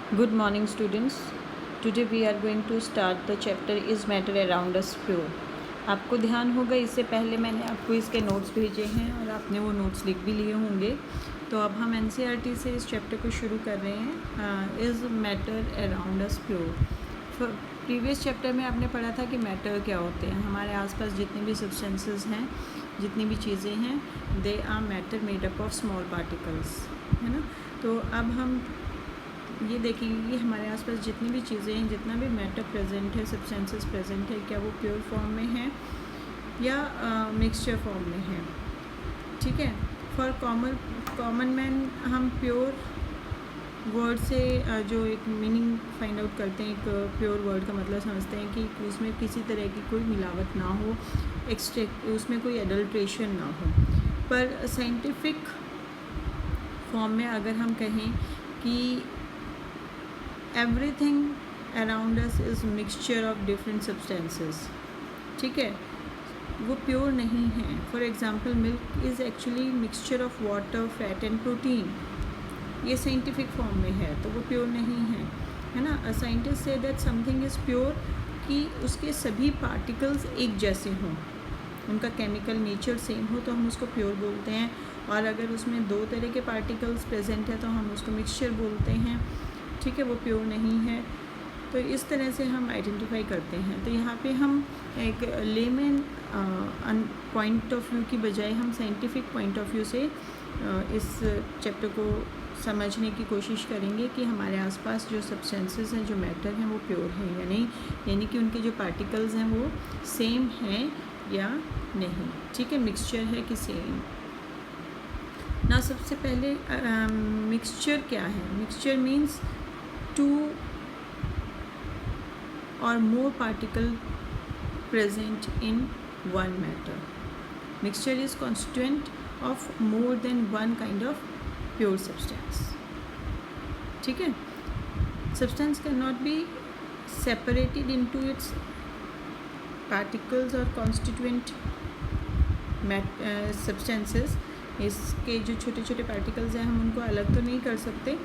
Good morning students. Today we are going to start the chapter is matter around us pure. आपको ध्यान होगा इससे पहले मैंने आपको इसके नोट्स भेजे हैं और आपने वो नोट्स लिख भी लिए होंगे। तो अब हम NCERT से इस चैप्टर को शुरू कर रहे हैं is matter around us pure. Previous chapter में आपने पढ़ा था कि मैटर क्या होते हैं। हमारे आसपास जितने भी सब्सटेंसेस हैं, जितनी भी चीज़ें हैं, they are matter made up of small particles, है ना। तो अब हम ये देखेंगे कि हमारे आसपास जितनी भी चीज़ें हैं, जितना भी मैटर प्रेजेंट है, सब्सटेंसेस प्रेजेंट है, क्या वो प्योर फॉर्म में है या मिक्सचर फॉर्म में है। ठीक है। फॉर कॉमन मैन हम प्योर वर्ड से जो एक मीनिंग फाइंड आउट करते हैं, एक प्योर वर्ड का मतलब समझते हैं कि उसमें किसी तरह की कोई मिलावट ना हो, एक्सट्रैक्ट उसमें कोई एडल्ट्रेशन ना हो। पर साइंटिफिक फॉर्म में अगर हम कहें कि everything around us is mixture of different substances, ठीक है, वो प्योर नहीं है। For example milk is actually mixture of water, fat and protein. ये साइंटिफिक फॉर्म में है तो वो प्योर नहीं है ना। A scientist say that something is pure कि उसके सभी पार्टिकल्स एक जैसे हों, उनका केमिकल नेचर सेम हो तो हम उसको प्योर बोलते हैं। और अगर उसमें दो तरह के पार्टिकल्स प्रेजेंट है तो हम उसको मिक्सचर बोलते हैं। ठीक है, वो प्योर नहीं है। तो इस तरह से हम आइडेंटिफाई करते हैं। तो यहाँ पे हम एक लेमैन पॉइंट ऑफ व्यू की बजाय हम साइंटिफिक पॉइंट ऑफ व्यू से इस चैप्टर को समझने की कोशिश करेंगे कि हमारे आसपास जो सब्सटेंसेस हैं, जो मैटर हैं, वो प्योर हैं या नहीं, यानी कि उनके जो पार्टिकल्स हैं वो सेम हैं या नहीं। ठीक है, मिक्सचर है कि सेम ना। सबसे पहले मिक्सचर क्या है। Mixture means two or more particle present in one matter. Mixture is constituent of more than one kind of pure substance. ठीक है। Substance cannot be separated into its particles or constituent substances. इसके जो छोटे छोटे particles हैं हम उनको अलग तो नहीं कर सकते,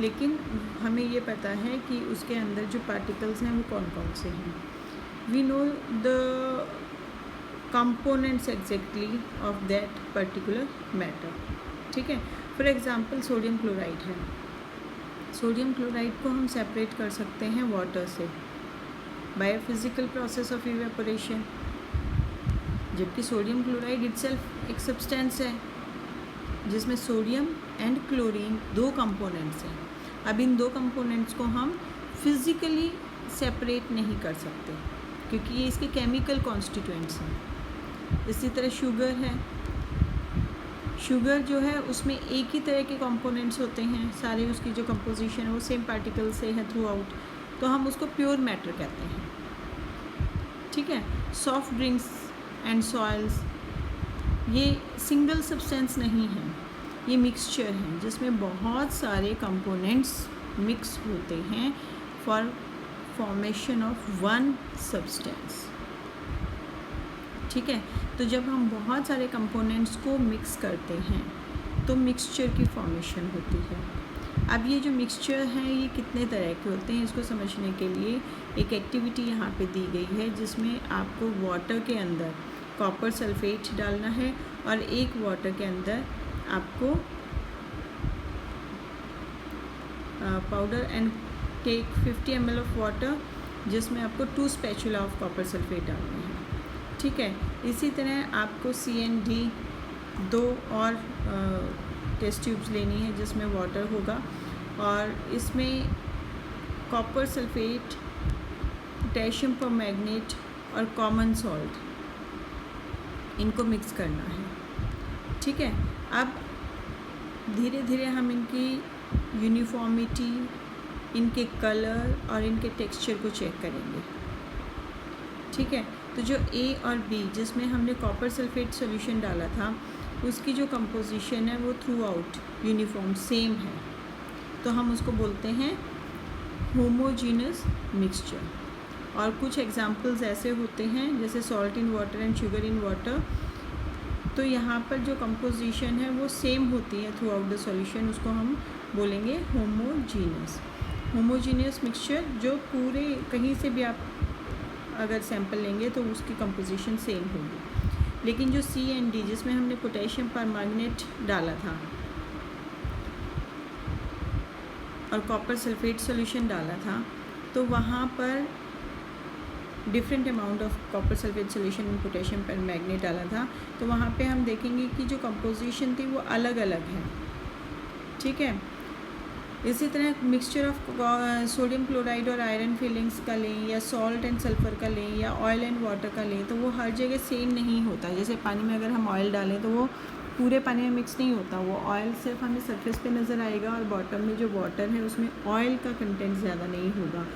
लेकिन हमें ये पता है कि उसके अंदर जो पार्टिकल्स हैं वो कौन कौन से हैं। We know the components exactly of that particular matter. ठीक है। फॉर एग्जांपल सोडियम क्लोराइड है। सोडियम क्लोराइड को हम सेपरेट कर सकते हैं वाटर से by physical process of evaporation, जबकि सोडियम क्लोराइड इटसेल्फ एक सब्सटेंस है जिसमें सोडियम एंड क्लोरीन दो कंपोनेंट्स हैं। अब इन दो कंपोनेंट्स को हम फिज़िकली सेपरेट नहीं कर सकते क्योंकि ये इसके केमिकल कॉन्स्टिट्यूएंट्स हैं। इसी तरह शुगर है। शुगर जो है उसमें एक ही तरह के कंपोनेंट्स होते हैं, सारे उसकी जो कंपोजिशन है वो सेम पार्टिकल से है थ्रू आउट, तो हम उसको प्योर मैटर कहते हैं। ठीक है। सॉफ्ट ड्रिंक्स एंड सॉइल्स ये सिंगल सब्सटेंस नहीं है, ये मिक्सचर हैं जिसमें बहुत सारे कंपोनेंट्स मिक्स होते हैं for formation of one substance. ठीक है। तो जब हम बहुत सारे कंपोनेंट्स को मिक्स करते हैं तो मिक्सचर की फॉर्मेशन होती है। अब ये जो मिक्सचर हैं ये कितने तरह के होते हैं, इसको समझने के लिए एक एक्टिविटी यहाँ पे दी गई है जिसमें आपको वाटर के अंदर कॉपर सल्फेट डालना है और एक वाटर के अंदर आपको powder and take 50 ml of water जिसमें आपको 2 स्पैचुला ऑफ कॉपर सल्फेट डालना है। ठीक है। इसी तरह आपको CND 2 और टेस्ट ट्यूब्स लेनी है जिसमें वाटर होगा और इसमें कॉपर सल्फेट, पोटेशियम परमैंगनेट और कॉमन सॉल्ट, इनको मिक्स करना है। ठीक है। अब धीरे धीरे हम इनकी यूनिफॉर्मिटी, इनके कलर और इनके टेक्सचर को चेक करेंगे। ठीक है। तो जो A और B जिसमें हमने कॉपर सल्फेट सॉल्यूशन डाला था उसकी जो कंपोजिशन है वो थ्रू आउट यूनिफॉर्म सेम है, तो हम उसको बोलते हैं होमोजीनस मिक्सचर। और कुछ एग्जांपल्स ऐसे होते हैं जैसे salt in water and sugar in water, तो यहाँ पर जो कंपोजिशन है वो सेम होती है थ्रू आउट द सॉल्यूशन, उसको हम बोलेंगे होमोजीनस। होमोजीनियस मिक्सचर जो पूरे कहीं से भी आप अगर सैंपल लेंगे तो उसकी कंपोजिशन सेम होगी। लेकिन जो C&D जिसमें हमने पोटेशियम परमैंगनेट डाला था और कॉपर सल्फेट सॉल्यूशन डाला था, तो वहाँ पर different amount of copper sulphate solution में पोटेशियम परमैंगनेट डाला था, तो वहाँ पे हम देखेंगे कि जो कंपोजिशन थी वो अलग अलग है। ठीक है, इसी तरह मिक्सचर ऑफ सोडियम क्लोराइड और आयरन फिलिंग्स का लें या सॉल्ट एंड सल्फ़र का लें या ऑयल एंड वाटर का लें, तो वो हर जगह सेम नहीं होता। जैसे पानी में अगर हम ऑयल डालें तो वो पूरे पानी में मिक्स नहीं होता, वो ऑयल सिर्फ हमें सरफेस पे नज़र आएगा और बॉटम में जो वाटर है उसमें ऑयल का कंटेंट ज़्यादा नहीं होगा।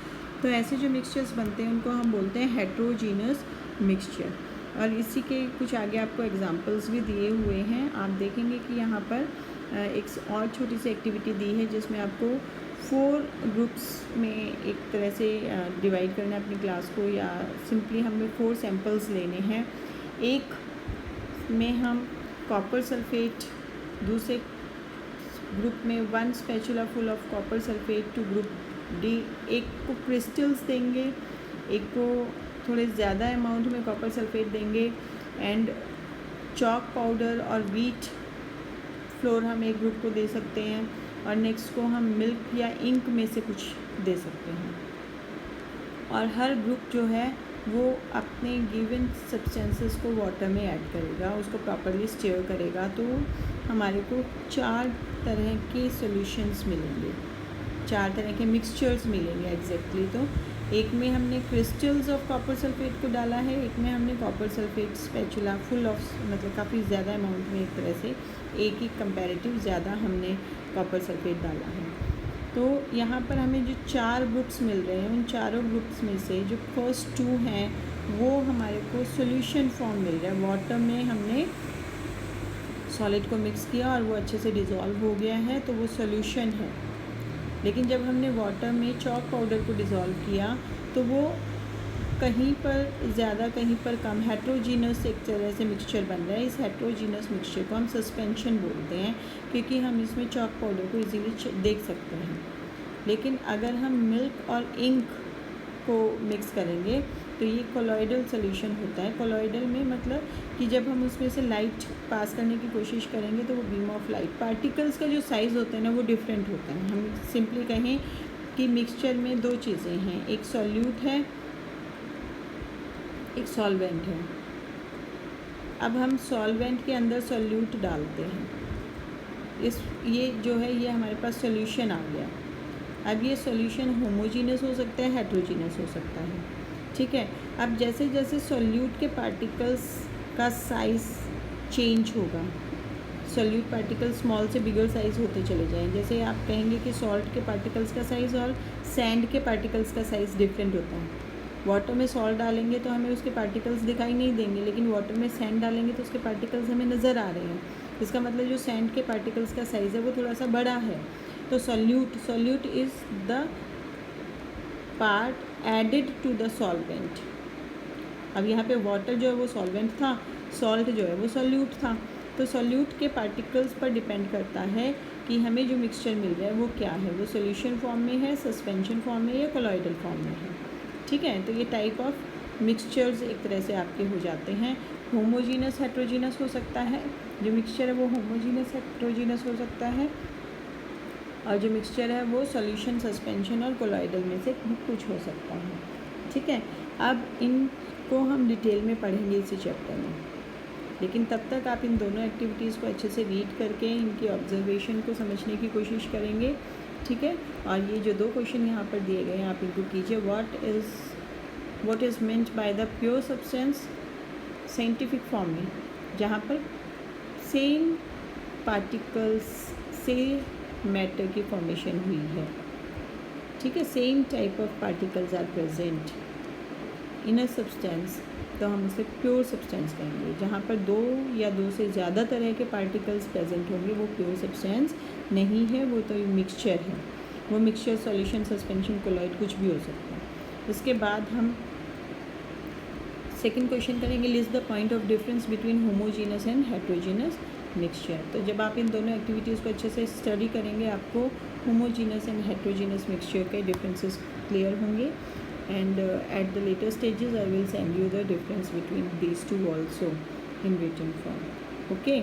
तो ऐसे जो मिक्सचर्स बनते हैं उनको हम बोलते हैं हेट्रोजीनस मिक्सचर। और इसी के कुछ आगे आपको एग्जांपल्स भी दिए हुए हैं। आप देखेंगे कि यहाँ पर एक और छोटी सी एक्टिविटी दी है जिसमें आपको 4 ग्रुप्स में एक तरह से डिवाइड करना है अपनी क्लास को, या सिंपली हमें 4 सैम्पल्स लेने हैं। एक में हम कॉपर सल्फेट, दूसरे ग्रुप में 1 spatula full of copper sulphate to group D, एक को क्रिस्टल्स देंगे, एक को थोड़े ज़्यादा अमाउंट में कॉपर सल्फेट देंगे, एंड चॉक पाउडर और व्हीट फ्लोर हम एक ग्रुप को दे सकते हैं, और नेक्स्ट को हम मिल्क या इंक में से कुछ दे सकते हैं। और हर ग्रुप जो है वो अपने गिवन सब्सटेंसेस को वाटर में ऐड करेगा, उसको प्रॉपरली स्टीयर करेगा, तो हमारे को 4 तरह के सॉल्यूशंस मिलेंगे, 4 तरह के मिक्सचर्स मिलेंगे एग्जैक्टली। तो एक में हमने क्रिस्टल्स ऑफ कॉपर सल्फेट को डाला है, एक में हमने copper sulphate spatula full of, मतलब काफ़ी ज़्यादा अमाउंट में, एक तरह से एक ही कंपैरेटिव ज़्यादा हमने कॉपर सल्फेट डाला है। तो यहाँ पर हमें जो 4 ग्रुप्स मिल रहे हैं, उन चारों ग्रुप्स में से जो फर्स्ट 2 हैं वो हमारे को सॉल्यूशन फॉर्म मिल रहा है। वाटर में हमने सॉलिड को मिक्स किया और वो अच्छे से डिज़ोल्व हो गया है, तो वो सॉल्यूशन है। लेकिन जब हमने वाटर में चॉक पाउडर को डिज़ोल्व किया तो वो कहीं पर ज़्यादा कहीं पर कम हेट्रोजीनस एक तरह से मिक्सचर बन रहा है। इस हेट्रोजीनस मिक्सचर को हम सस्पेंशन बोलते हैं, क्योंकि हम इसमें चॉक पाउडर को इजीली देख सकते हैं। लेकिन अगर हम मिल्क और इंक को मिक्स करेंगे तो ये कोलॉइडल सॉल्यूशन होता है। कोलॉइडल में मतलब कि जब हम उसमें से लाइट पास करने की कोशिश करेंगे तो वो बीम ऑफ लाइट, पार्टिकल्स का जो साइज़ होता है ना वो डिफरेंट होता है। हम सिंपली कहें कि मिक्सचर में 2 चीज़ें हैं, एक सॉल्यूट है, एक सॉल्वेंट है। अब हम सॉल्वेंट के अंदर सॉल्यूट डालते हैं, ये जो है ये हमारे पास सॉल्यूशन आ गया। अब ये सॉल्यूशन होमोजीनस हो सकता है, हेट्रोजीनस हो सकता है। ठीक है, अब जैसे जैसे सॉल्यूट के पार्टिकल्स का साइज़ चेंज होगा, सॉल्यूट पार्टिकल स्मॉल से बिगर साइज़ होते चले जाएँ। जैसे आप कहेंगे कि सॉल्ट के पार्टिकल्स का साइज़ और सैंड के पार्टिकल्स का साइज़ डिफरेंट होता है। वाटर में सॉल्ट डालेंगे तो हमें उसके पार्टिकल्स दिखाई नहीं देंगे, लेकिन वाटर में सैंड डालेंगे तो उसके पार्टिकल्स हमें नज़र आ रहे हैं। इसका मतलब जो सैंड के पार्टिकल्स का साइज़ है वो थोड़ा सा बड़ा है। तो solute is the part added to the solvent. अब यहाँ पे वाटर जो है वो सॉल्वेंट था, सॉल्ट जो है वो सॉल्यूट था। तो सॉल्यूट के पार्टिकल्स पर डिपेंड करता है कि हमें जो मिक्सचर मिल रहा है वो क्या है, वो सॉल्यूशन फॉर्म में है, सस्पेंशन फॉर्म में या कोलॉइडल फॉर्म में है। ठीक है, तो ये टाइप ऑफ मिक्सचर्स एक तरह से आपके हो जाते हैं। होमोजीनस हेट्रोजीनस हो सकता है, जो मिक्सचर है वो होमोजीनस हेट्रोजीनस हो सकता है, और जो मिक्सचर है वो सॉल्यूशन, सस्पेंशन और कोलॉइडल में से कुछ हो सकता है। ठीक है, अब इनको हम डिटेल में पढ़ेंगे इसी चैप्टर में, लेकिन तब तक आप इन दोनों एक्टिविटीज़ को अच्छे से रीड करके इनकी ऑब्जर्वेशन को समझने की कोशिश करेंगे। ठीक है, और ये जो 2 क्वेश्चन यहाँ पर दिए गए हैं आप इनको कीजिए। What is meant by the pure substance, scientific form में, जहाँ पर सेम पार्टिकल्स से मैटर की फॉर्मेशन हुई है। ठीक है, same type of particles are present in a substance, तो हम उसे प्योर सब्सटेंस कहेंगे। जहाँ पर 2 या 2 से ज़्यादा तरह के पार्टिकल्स प्रेजेंट होंगे वो प्योर सब्सटेंस नहीं है, वो तो मिक्सचर है। वो मिक्सचर सॉल्यूशन, सस्पेंशन, कोलॉइड कुछ भी हो सकता है। उसके बाद हम सेकंड क्वेश्चन करेंगे, list the point of difference between homogeneous and heterogeneous mixture. तो जब आप इन दोनों एक्टिविटीज़ को अच्छे से स्टडी करेंगे आपको होमोजीनस एंड हेट्रोजीनस मिक्सचर के डिफरेंसेस क्लियर होंगे. And at the later stages I will send you the difference between these two also in written form. Okay,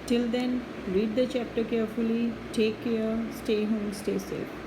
till then read the chapter carefully. Take care, stay home, stay safe.